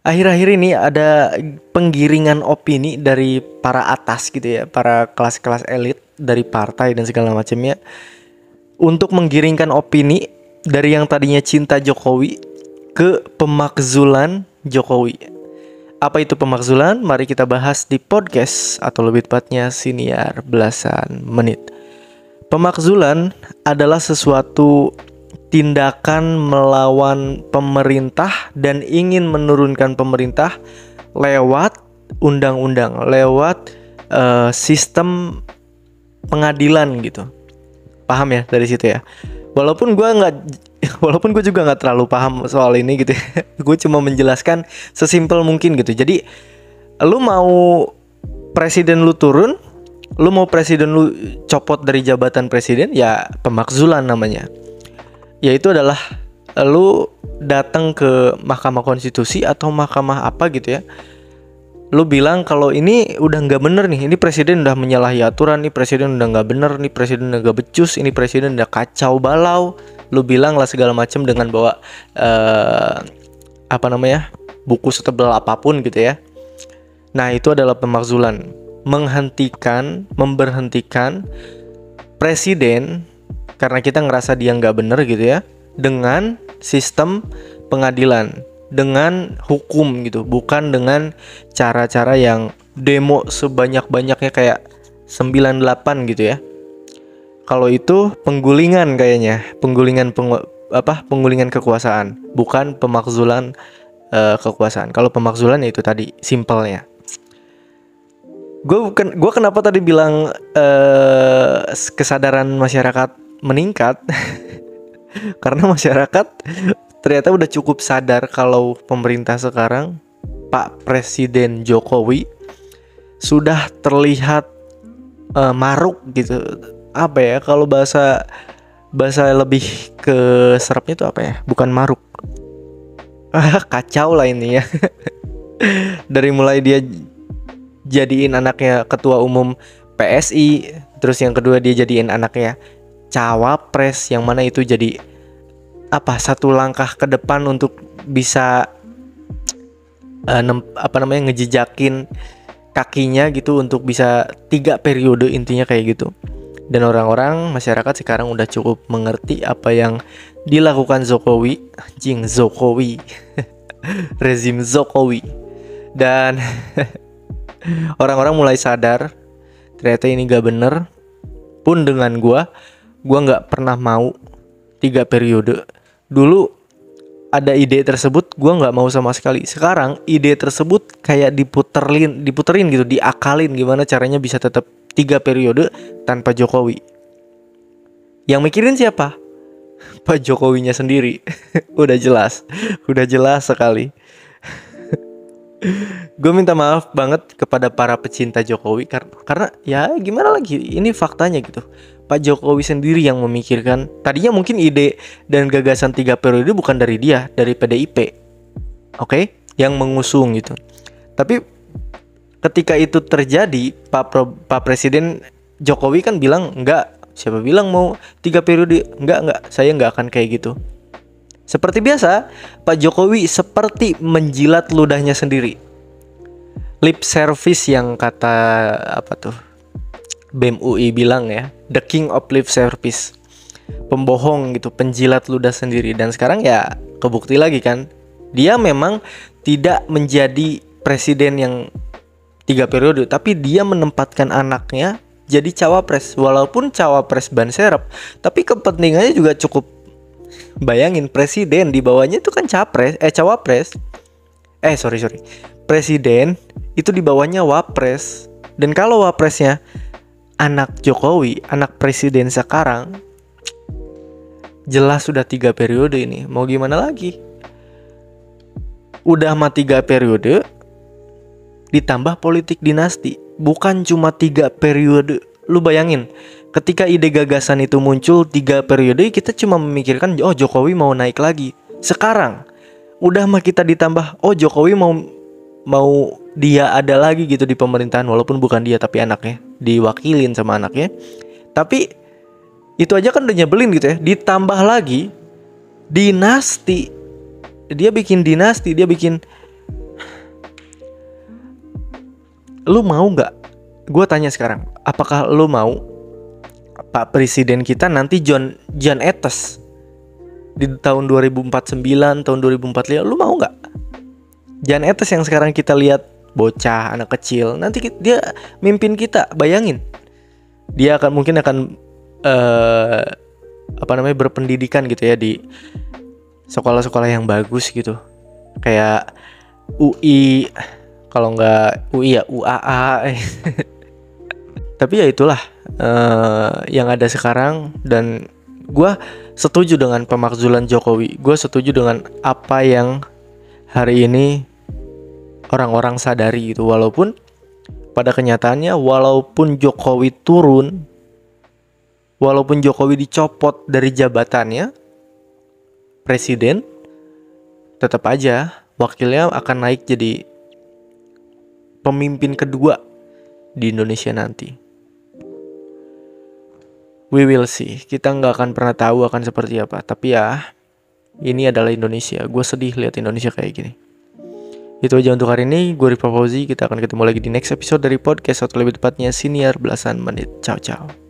Akhir-akhir ini ada penggiringan opini dari para atas gitu ya, para kelas-kelas elit dari partai dan segala macamnya untuk menggiringkan opini dari yang tadinya cinta Jokowi ke pemakzulan Jokowi. Apa itu pemakzulan? Mari kita bahas di podcast atau lebih tepatnya siniar belasan menit. Pemakzulan adalah sesuatu tindakan melawan pemerintah dan ingin menurunkan pemerintah lewat undang-undang, lewat sistem pengadilan gitu. Paham ya dari situ ya? Walaupun gue juga nggak terlalu paham soal ini gitu ya. Gue cuma menjelaskan sesimpel mungkin gitu. Jadi lu mau presiden lu turun, lu mau presiden lu copot dari jabatan presiden, ya pemakzulan namanya. Yaitu adalah lu datang ke Mahkamah Konstitusi atau mahkamah apa gitu ya. Lu bilang kalau ini udah nggak bener nih, ini presiden udah menyalahi aturan, nih presiden udah nggak bener, nih presiden udah nggak becus, ini presiden udah kacau balau. Lu bilang lah segala macam dengan bawa buku setebal apapun gitu ya. Nah itu adalah pemakzulan, memberhentikan presiden karena kita ngerasa dia nggak bener gitu ya, dengan sistem pengadilan, dengan hukum gitu, bukan dengan cara-cara yang demo sebanyak-banyaknya kayak 98 gitu ya. Kalau itu penggulingan kayaknya, penggulingan kekuasaan, bukan pemakzulan kekuasaan. Kalau pemakzulan ya itu tadi simpelnya. Gue kenapa tadi bilang kesadaran masyarakat meningkat? Karena masyarakat ternyata udah cukup sadar kalau pemerintah sekarang, Pak Presiden Jokowi sudah terlihat maruk gitu. Apa ya, kalau bahasa lebih ke serapnya itu apa ya? Bukan maruk. Kacau lah ini ya. Dari mulai dia jadiin anaknya ketua umum PSI, terus yang kedua dia jadiin anaknya cawapres, yang mana itu jadi satu langkah ke depan untuk bisa ngejejakin kakinya gitu untuk bisa 3 periode, intinya kayak gitu. Dan orang-orang masyarakat sekarang udah cukup mengerti apa yang dilakukan Jokowi, rezim Jokowi. Dan orang-orang mulai sadar ternyata ini gak bener. Pun dengan gue gak pernah mau 3 periode. Dulu ada ide tersebut, gue gak mau sama sekali. Sekarang ide tersebut kayak diputerin gitu, diakalin gimana caranya bisa tetap 3 periode tanpa Jokowi. Yang mikirin siapa? Pak Jokowinya sendiri. Udah jelas sekali. Gue minta maaf banget kepada para pecinta Jokowi karena ya gimana lagi, ini faktanya gitu. Pak Jokowi sendiri yang memikirkan. Tadinya mungkin ide dan gagasan 3 periode bukan dari dia, dari PDIP. Oke? Yang mengusung gitu. Tapi ketika itu terjadi, Pak Presiden Jokowi kan bilang enggak. Siapa bilang mau 3 periode? Enggak, saya enggak akan kayak gitu. Seperti biasa, Pak Jokowi seperti menjilat ludahnya sendiri. Lip service yang kata BEM UI bilang ya, the king of lip service. Pembohong gitu, penjilat ludah sendiri. Dan sekarang ya kebukti lagi kan, dia memang tidak menjadi presiden yang 3 periode, tapi dia menempatkan anaknya jadi cawapres. Walaupun cawapres ban serep, tapi kepentingannya juga cukup. Bayangin, presiden di bawahnya itu kan cawapres. Presiden itu di bawahnya wapres. Dan kalau wapresnya anak Jokowi, anak presiden sekarang, jelas sudah 3 periode ini. Mau gimana lagi? Udah 3 periode ditambah politik dinasti. Bukan cuma 3 periode. Lu bayangin, ketika ide gagasan itu muncul 3 periode, kita cuma memikirkan Jokowi mau naik lagi. Sekarang udah kita ditambah Jokowi mau dia ada lagi gitu di pemerintahan, walaupun bukan dia tapi anaknya, diwakilin sama anaknya. Tapi itu aja kan udah nyebelin gitu ya. Ditambah lagi dinasti. Dia bikin dinasti, dia bikin lu mau nggak? Gue tanya sekarang, apakah lu mau Pak Presiden kita nanti Jan Etes di tahun 2049, tahun 2045, lu mau nggak? Jan Etes yang sekarang kita lihat bocah, anak kecil, nanti dia mimpin kita, bayangin. Dia mungkin akan berpendidikan gitu ya di sekolah-sekolah yang bagus gitu, kayak UI, kalau nggak UI ya UAA. Tapi ya itulah yang ada sekarang, dan gue setuju dengan pemakzulan Jokowi. Gue setuju dengan apa yang hari ini orang-orang sadari gitu. Walaupun pada kenyataannya, walaupun Jokowi turun, walaupun Jokowi dicopot dari jabatannya presiden, tetap aja wakilnya akan naik jadi pemimpin kedua di Indonesia nanti. We will see. Kita nggak akan pernah tahu akan seperti apa. Tapi ya, ini adalah Indonesia. Gue sedih lihat Indonesia kayak gini. Itu aja untuk hari ini. Gue Rifa Fauzi. Kita akan ketemu lagi di next episode dari podcast, atau lebih tepatnya Siniar Belasan Menit. Ciao ciao.